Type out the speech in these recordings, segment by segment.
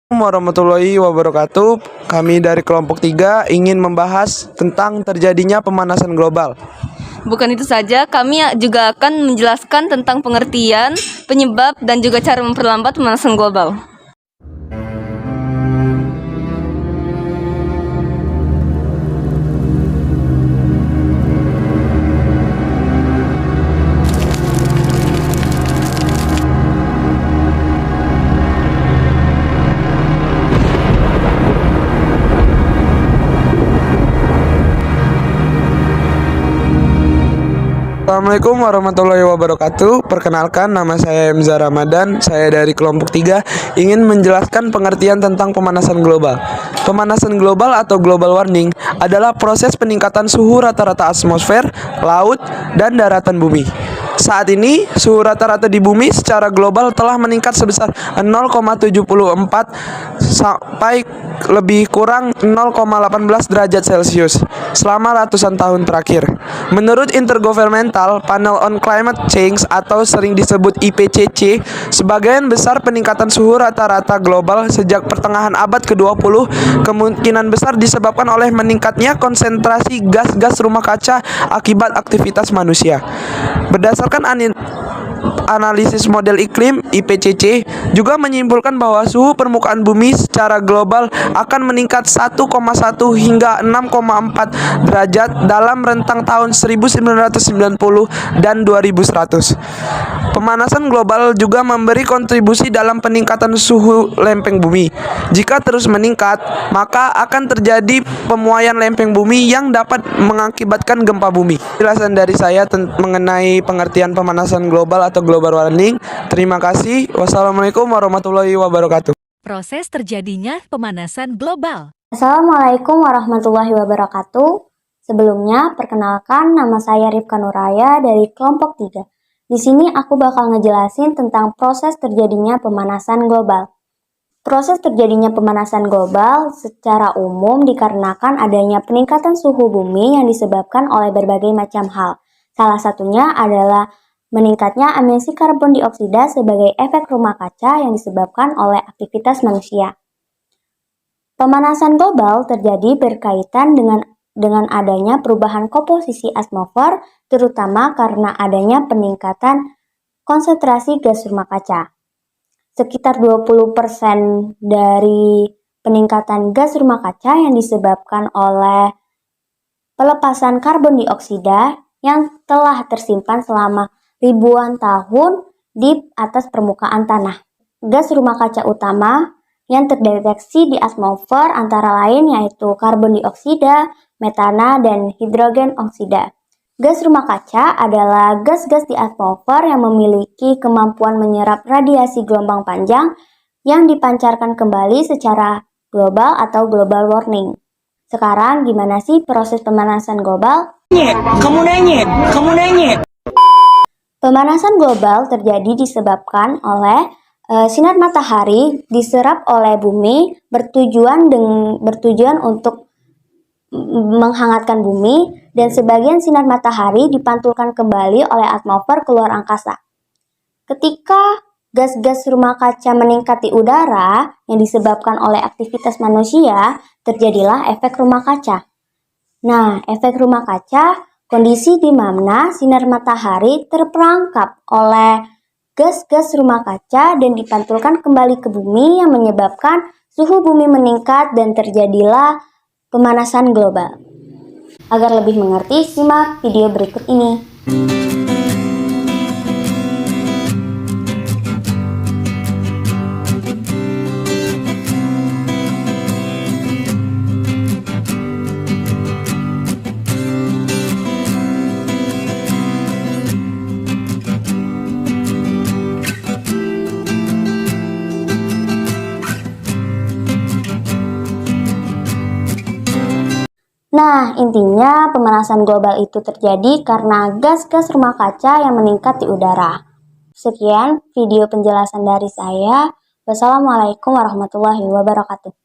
Warahmatullahi wabarakatuh. Kami dari kelompok 3 ingin membahas tentang terjadinya pemanasan global. Bukan itu saja, kami juga akan menjelaskan tentang pengertian, penyebab, dan juga cara memperlambat pemanasan global. Assalamualaikum warahmatullahi wabarakatuh. Perkenalkan, nama saya Emza Ramadan. Saya dari kelompok 3 ingin menjelaskan pengertian tentang pemanasan global. Pemanasan global atau global warming adalah proses peningkatan suhu rata-rata atmosfer, laut, dan daratan bumi. Saat ini, suhu rata-rata di bumi secara global telah meningkat sebesar 0,74 sampai lebih kurang 0,18 derajat Celcius selama ratusan tahun terakhir. Menurut Intergovernmental Panel on Climate Change atau sering disebut IPCC, sebagian besar peningkatan suhu rata-rata global sejak pertengahan abad ke-20 kemungkinan besar disebabkan oleh meningkatnya konsentrasi gas-gas rumah kaca akibat aktivitas manusia. Berdasarkan analisis model iklim IPCC juga menyimpulkan bahwa suhu permukaan bumi secara global akan meningkat 1,1 hingga 6,4 derajat dalam rentang tahun 1990 dan 2100. Pemanasan global juga memberi kontribusi dalam peningkatan suhu lempeng bumi. Jika terus meningkat, maka akan terjadi pemuaian lempeng bumi yang dapat mengakibatkan gempa bumi. Penjelasan dari saya mengenai pengertian pemanasan global atau global warming. Terima kasih. Wassalamualaikum warahmatullahi wabarakatuh. Proses terjadinya pemanasan global. Assalamualaikum warahmatullahi wabarakatuh. Sebelumnya, perkenalkan nama saya Rifka Nuraya dari kelompok 3. Di sini aku bakal ngejelasin tentang proses terjadinya pemanasan global. Proses terjadinya pemanasan global secara umum dikarenakan adanya peningkatan suhu bumi yang disebabkan oleh berbagai macam hal. Salah satunya adalah meningkatnya emisi karbon dioksida sebagai efek rumah kaca yang disebabkan oleh aktivitas manusia. Pemanasan global terjadi berkaitan dengan adanya perubahan komposisi atmosfer, terutama karena adanya peningkatan konsentrasi gas rumah kaca. Sekitar 20% dari peningkatan gas rumah kaca yang disebabkan oleh pelepasan karbon dioksida yang telah tersimpan selama ribuan tahun di atas permukaan tanah. Gas rumah kaca utama yang terdeteksi di atmosfer antara lain yaitu karbon dioksida, metana, dan hidrogen oksida. Gas rumah kaca adalah gas-gas di atmosfer yang memiliki kemampuan menyerap radiasi gelombang panjang yang dipancarkan kembali secara global atau global warming. Sekarang gimana sih proses pemanasan global? Kamu nanya. Pemanasan global terjadi disebabkan oleh sinar matahari diserap oleh bumi bertujuan untuk menghangatkan bumi, dan sebagian sinar matahari dipantulkan kembali oleh atmosfer keluar angkasa. Ketika gas-gas rumah kaca meningkat di udara yang disebabkan oleh aktivitas manusia, terjadilah efek rumah kaca. Nah, efek rumah kaca kondisi di mana sinar matahari terperangkap oleh gas-gas rumah kaca dan dipantulkan kembali ke bumi yang menyebabkan suhu bumi meningkat dan terjadilah pemanasan global. Agar lebih mengerti, simak video berikut ini. Nah, intinya pemanasan global itu terjadi karena gas-gas rumah kaca yang meningkat di udara. Sekian video penjelasan dari saya. Wassalamualaikum warahmatullahi wabarakatuh.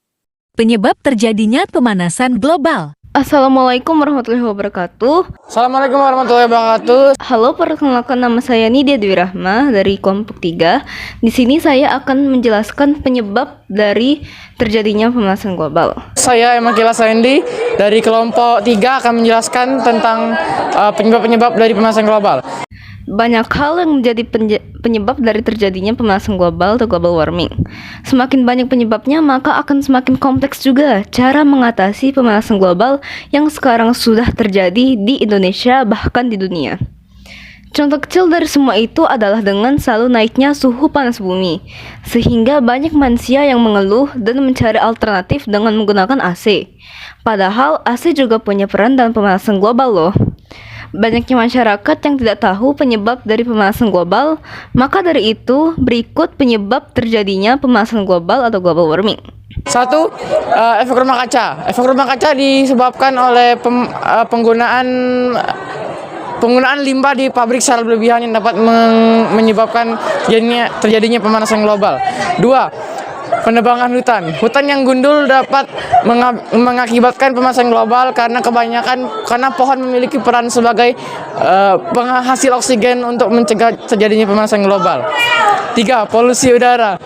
Penyebab terjadinya pemanasan global. Assalamualaikum warahmatullahi wabarakatuh. Assalamualaikum warahmatullahi wabarakatuh. Halo, perkenalkan nama saya Nidia Dwi Rahma dari kelompok 3. Di sini saya akan menjelaskan penyebab dari terjadinya pemanasan global. Saya Emakila Saendi dari kelompok 3 akan menjelaskan tentang penyebab-penyebab dari pemanasan global. Banyak hal yang menjadi penyebab dari terjadinya pemanasan global atau global warming. Semakin banyak penyebabnya, maka akan semakin kompleks juga cara mengatasi pemanasan global yang sekarang sudah terjadi di Indonesia bahkan di dunia. Contoh kecil dari semua itu adalah dengan selalu naiknya suhu panas bumi, sehingga banyak manusia yang mengeluh dan mencari alternatif dengan menggunakan AC. Padahal AC juga punya peran dalam pemanasan global loh. Banyaknya masyarakat yang tidak tahu penyebab dari pemanasan global, maka dari itu berikut penyebab terjadinya pemanasan global atau global warming. 1. Efek rumah kaca. Efek rumah kaca disebabkan oleh penggunaan limbah di pabrik secara berlebihan yang dapat menyebabkan terjadinya pemanasan global. 2. Penebangan hutan. Hutan yang gundul dapat mengakibatkan pemanasan global karena pohon memiliki peran sebagai penghasil oksigen untuk mencegah terjadinya pemanasan global. 3. Polusi udara.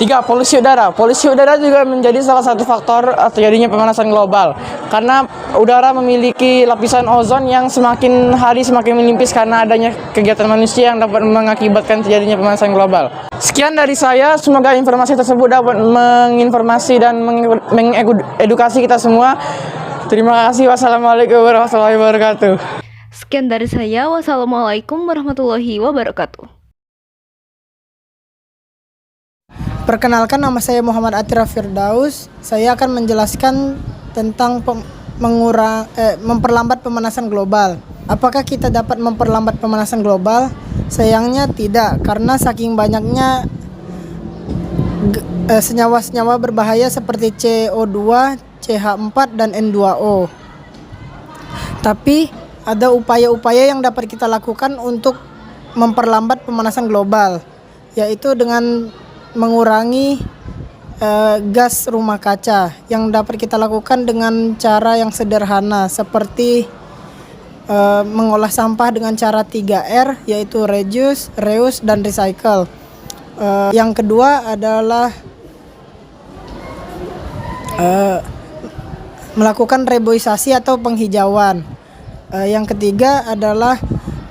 3. Polusi udara. Polusi udara juga menjadi salah satu faktor terjadinya pemanasan global karena udara memiliki lapisan ozon yang semakin hari semakin menipis karena adanya kegiatan manusia yang dapat mengakibatkan terjadinya pemanasan global. Sekian dari saya, semoga informasi tersebut dapat menginformasi dan mengedukasi kita semua. Terima kasih. Wassalamualaikum warahmatullahi wabarakatuh. Sekian dari saya. Wassalamualaikum warahmatullahi wabarakatuh. Perkenalkan, nama saya Muhammad Atira Firdaus. Saya akan menjelaskan tentang memperlambat pemanasan global. Apakah kita dapat memperlambat pemanasan global? Sayangnya tidak, karena saking banyaknya senyawa-senyawa berbahaya seperti CO2, CH4, dan N2O. Tapi ada upaya-upaya yang dapat kita lakukan untuk memperlambat pemanasan global, yaitu dengan mengurangi gas rumah kaca yang dapat kita lakukan dengan cara yang sederhana seperti mengolah sampah dengan cara 3R, yaitu reduce, reuse, dan recycle. Yang kedua adalah melakukan reboisasi atau penghijauan. Yang ketiga adalah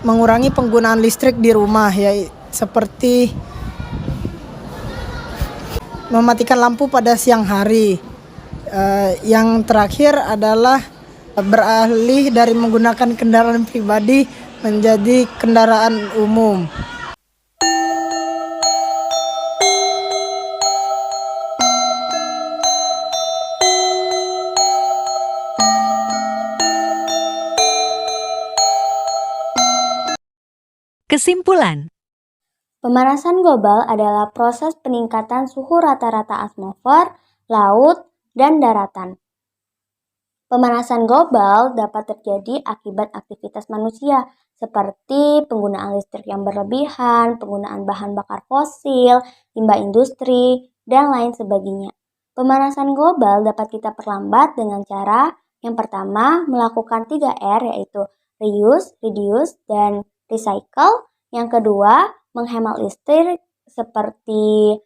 mengurangi penggunaan listrik di rumah, yaitu seperti mematikan lampu pada siang hari. Yang terakhir adalah beralih dari menggunakan kendaraan pribadi menjadi kendaraan umum. Kesimpulan. Pemanasan global adalah proses peningkatan suhu rata-rata atmosfer, laut, dan daratan. Pemanasan global dapat terjadi akibat aktivitas manusia seperti penggunaan listrik yang berlebihan, penggunaan bahan bakar fosil, limbah industri, dan lain sebagainya. Pemanasan global dapat kita perlambat dengan cara yang pertama melakukan 3R, yaitu reuse, reduce, dan recycle. Yang kedua, menghemat listrik seperti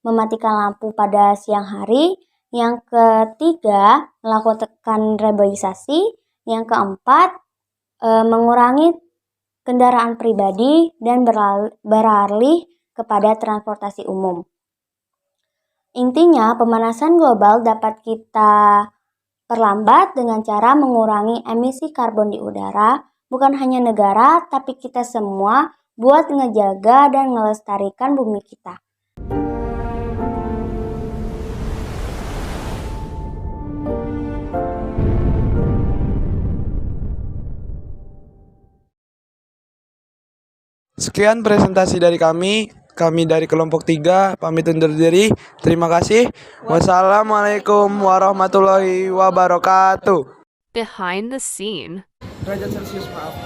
mematikan lampu pada siang hari. Yang ketiga, melakukan reboisasi. Yang keempat, mengurangi kendaraan pribadi dan beralih kepada transportasi umum. Intinya, pemanasan global dapat kita perlambat dengan cara mengurangi emisi karbon di udara, bukan hanya negara, tapi kita semua buat ngejaga dan melestarikan bumi kita. Sekian presentasi dari kami. Kami dari kelompok 3 pamit undur diri. Terima kasih. Wassalamualaikum warahmatullahi wabarakatuh. Behind the scene. Derajat Celcius, maaf.